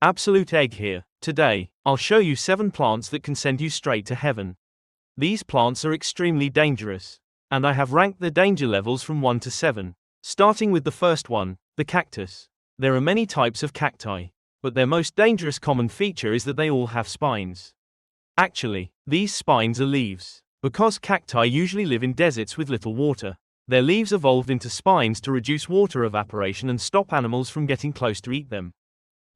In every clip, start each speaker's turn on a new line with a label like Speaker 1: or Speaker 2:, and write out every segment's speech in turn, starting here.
Speaker 1: Absolute Egg here. Today, I'll show you 7 plants that can send you straight to heaven. These plants are extremely dangerous, and I have ranked the danger levels from 1 to 7. Starting with the first one, the cactus. There are many types of cacti, but their most dangerous common feature is that they all have spines. Actually, these spines are leaves. Because cacti usually live in deserts with little water, their leaves evolved into spines to reduce water evaporation and stop animals from getting close to eat them.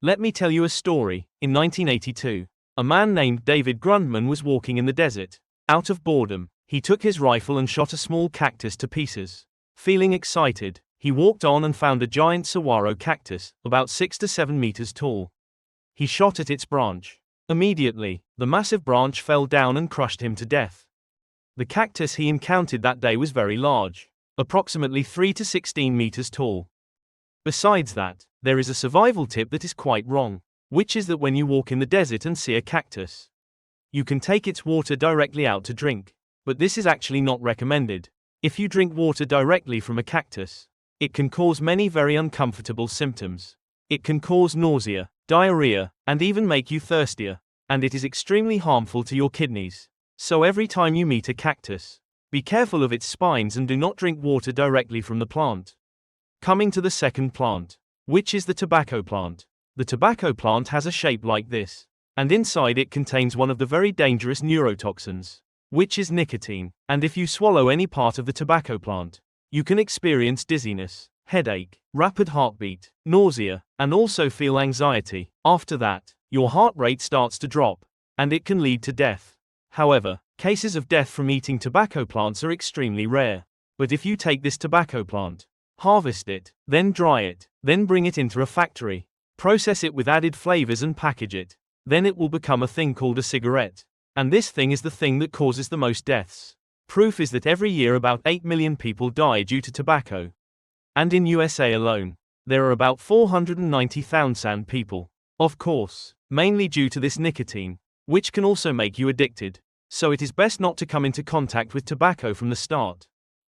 Speaker 1: Let me tell you a story. In 1982, a man named David Grundman was walking in the desert. Out of boredom, he took his rifle and shot a small cactus to pieces. Feeling excited, he walked on and found a giant saguaro cactus, about 6 to 7 meters tall. He shot at its branch. Immediately, the massive branch fell down and crushed him to death. The cactus he encountered that day was very large, approximately 3 to 16 meters tall. Besides that, there is a survival tip that is quite wrong, which is that when you walk in the desert and see a cactus, you can take its water directly out to drink, but this is actually not recommended. If you drink water directly from a cactus, it can cause many very uncomfortable symptoms. It can cause nausea, diarrhea, and even make you thirstier, and it is extremely harmful to your kidneys. So every time you meet a cactus, be careful of its spines and do not drink water directly from the plant. Coming to the second plant, which is the tobacco plant. The tobacco plant has a shape like this, and inside it contains one of the very dangerous neurotoxins, which is nicotine, and if you swallow any part of the tobacco plant, you can experience dizziness, headache, rapid heartbeat, nausea, and also feel anxiety. After that, your heart rate starts to drop, and it can lead to death. However, cases of death from eating tobacco plants are extremely rare. But if you take this tobacco plant, harvest it, then dry it, then bring it into a factory, process it with added flavors and package it, then it will become a thing called a cigarette. And this thing is the thing that causes the most deaths. Proof is that every year about 8 million people die due to tobacco. And in USA alone, there are about 490,000 people. Of course, mainly due to this nicotine, which can also make you addicted. So it is best not to come into contact with tobacco from the start.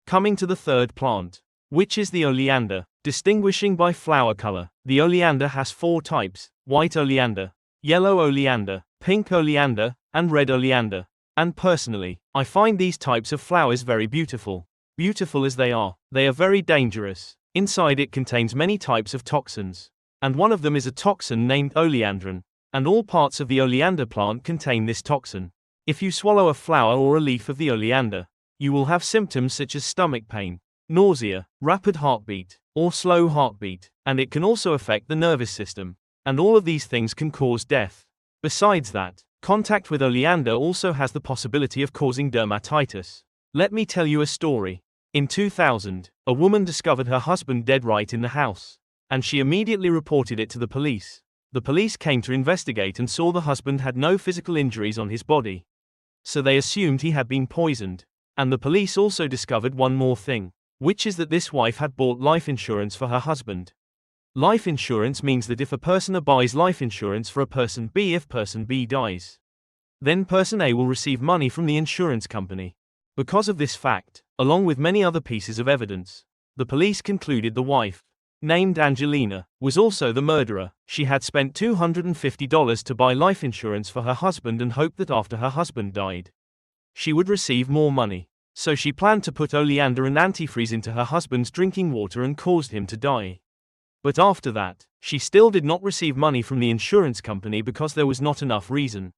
Speaker 1: Coming to the third plant, which is the oleander. Distinguishing by flower color, the oleander has 4 types: white oleander, yellow oleander, pink oleander, and red oleander. And personally, I find these types of flowers very beautiful. Beautiful as they are very dangerous. Inside it contains many types of toxins, and one of them is a toxin named oleandrin, and all parts of the oleander plant contain this toxin. If you swallow a flower or a leaf of the oleander, you will have symptoms such as stomach pain, nausea, rapid heartbeat, or slow heartbeat, and it can also affect the nervous system, and all of these things can cause death. Besides that, contact with oleander also has the possibility of causing dermatitis. Let me tell you a story. In 2000, a woman discovered her husband dead right in the house, and she immediately reported it to the police. The police came to investigate and saw the husband had no physical injuries on his body, so they assumed he had been poisoned. And the police also discovered one more thing, which is that this wife had bought life insurance for her husband. Life insurance means that if a person A buys life insurance for a person B, if person B dies, then person A will receive money from the insurance company. Because of this fact, along with many other pieces of evidence, the police concluded the wife, named Angelina, was also the murderer. She had spent $250 to buy life insurance for her husband and hoped that after her husband died, she would receive more money. So she planned to put oleander and antifreeze into her husband's drinking water and caused him to die. But after that, she still did not receive money from the insurance company because there was not enough reason,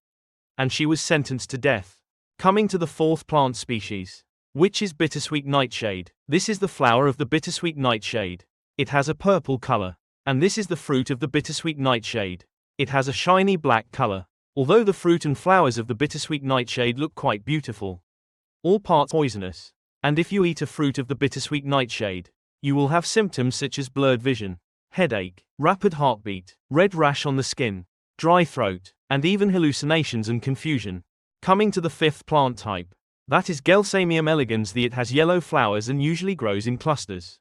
Speaker 1: and she was sentenced to death. Coming to the fourth plant species, which is bittersweet nightshade. This is the flower of the bittersweet nightshade. It has a purple color, and this is the fruit of the bittersweet nightshade. It has a shiny black color. Although the fruit and flowers of the bittersweet nightshade look quite beautiful, all parts poisonous. And if you eat a fruit of the bittersweet nightshade, you will have symptoms such as blurred vision, headache, rapid heartbeat, red rash on the skin, dry throat, and even hallucinations and confusion. Coming to the fifth plant type, that is Gelsemium elegans. It has yellow flowers and usually grows in clusters.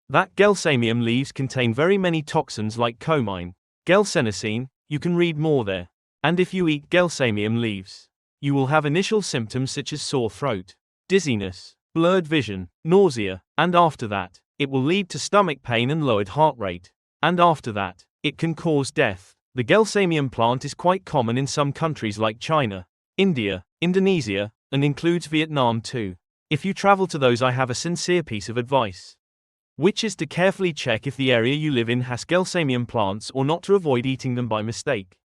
Speaker 1: That Gelsemium leaves contain very many toxins like comine, gelsenosine. You can read more there. And if you eat Gelsemium leaves, you will have initial symptoms such as sore throat, dizziness, blurred vision, nausea, and after that, it will lead to stomach pain and lowered heart rate. And after that, it can cause death. The Gelsemium plant is quite common in some countries like China, India, Indonesia, and includes Vietnam too. If you travel to those, I have a sincere piece of advice, which is to carefully check if the area you live in has Gelsemium plants or not, to avoid eating them by mistake.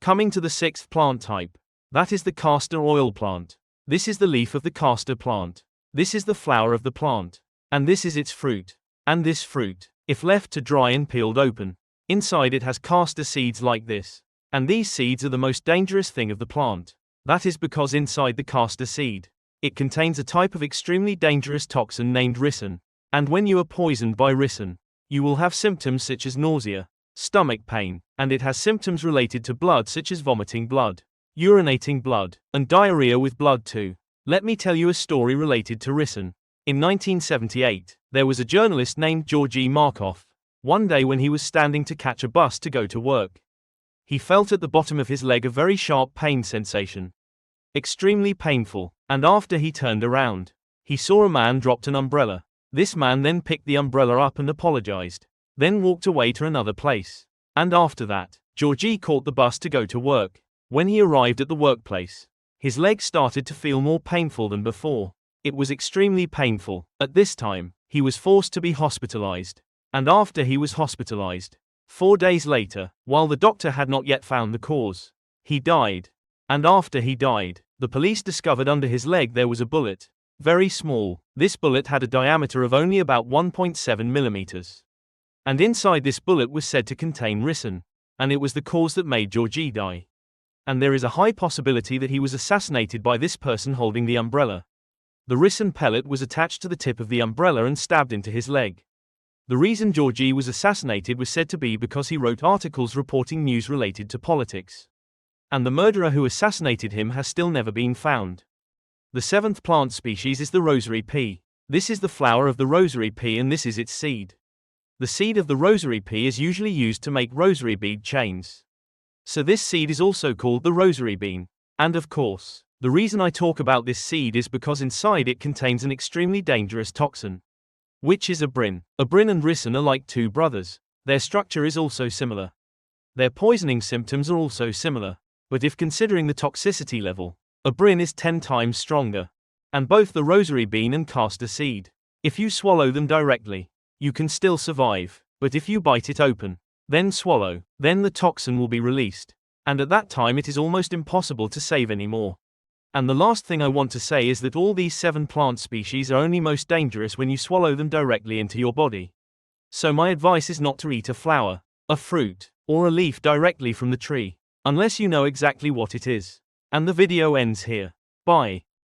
Speaker 1: Coming to the sixth plant type, that is the castor oil plant. This is the leaf of the castor plant. This is the flower of the plant. And this is its fruit. And this fruit, if left to dry and peeled open, inside it has castor seeds like this. And these seeds are the most dangerous thing of the plant. That is because inside the castor seed, it contains a type of extremely dangerous toxin named ricin. And when you are poisoned by ricin, you will have symptoms such as nausea, stomach pain, and it has symptoms related to blood such as vomiting blood, urinating blood, and diarrhea with blood too. Let me tell you a story related to ricin. In 1978, there was a journalist named Georgy Markov. One day when he was standing to catch a bus to go to work, he felt at the bottom of his leg a very sharp pain sensation. Extremely painful, and after he turned around, he saw a man dropped an umbrella. This man then picked the umbrella up and apologized, then walked away to another place. And after that, Georgy caught the bus to go to work. When he arrived at the workplace, his leg started to feel more painful than before. It was extremely painful. At this time, he was forced to be hospitalized. And after he was hospitalized, 4 days later, while the doctor had not yet found the cause, he died. And after he died, the police discovered under his leg there was a bullet. Very small. This bullet had a diameter of only about 1.7 millimeters. And inside this bullet was said to contain ricin. And it was the cause that made Georgy die. And there is a high possibility that he was assassinated by this person holding the umbrella. The ricin pellet was attached to the tip of the umbrella and stabbed into his leg. The reason Georgy was assassinated was said to be because he wrote articles reporting news related to politics. And the murderer who assassinated him has still never been found. The seventh plant species is the rosary pea. This is the flower of the rosary pea and this is its seed. The seed of the rosary pea is usually used to make rosary bead chains. So this seed is also called the rosary bean. And of course, the reason I talk about this seed is because inside it contains an extremely dangerous toxin, which is abrin. Abrin and ricin are like two brothers. Their structure is also similar. Their poisoning symptoms are also similar. But if considering the toxicity level, abrin is 10 times stronger. And both the rosary bean and castor seed, if you swallow them directly, you can still survive. But if you bite it open, then swallow, then the toxin will be released. And at that time it is almost impossible to save anymore. And the last thing I want to say is that all these 7 plant species are only most dangerous when you swallow them directly into your body. So my advice is not to eat a flower, a fruit, or a leaf directly from the tree, unless you know exactly what it is. And the video ends here. Bye.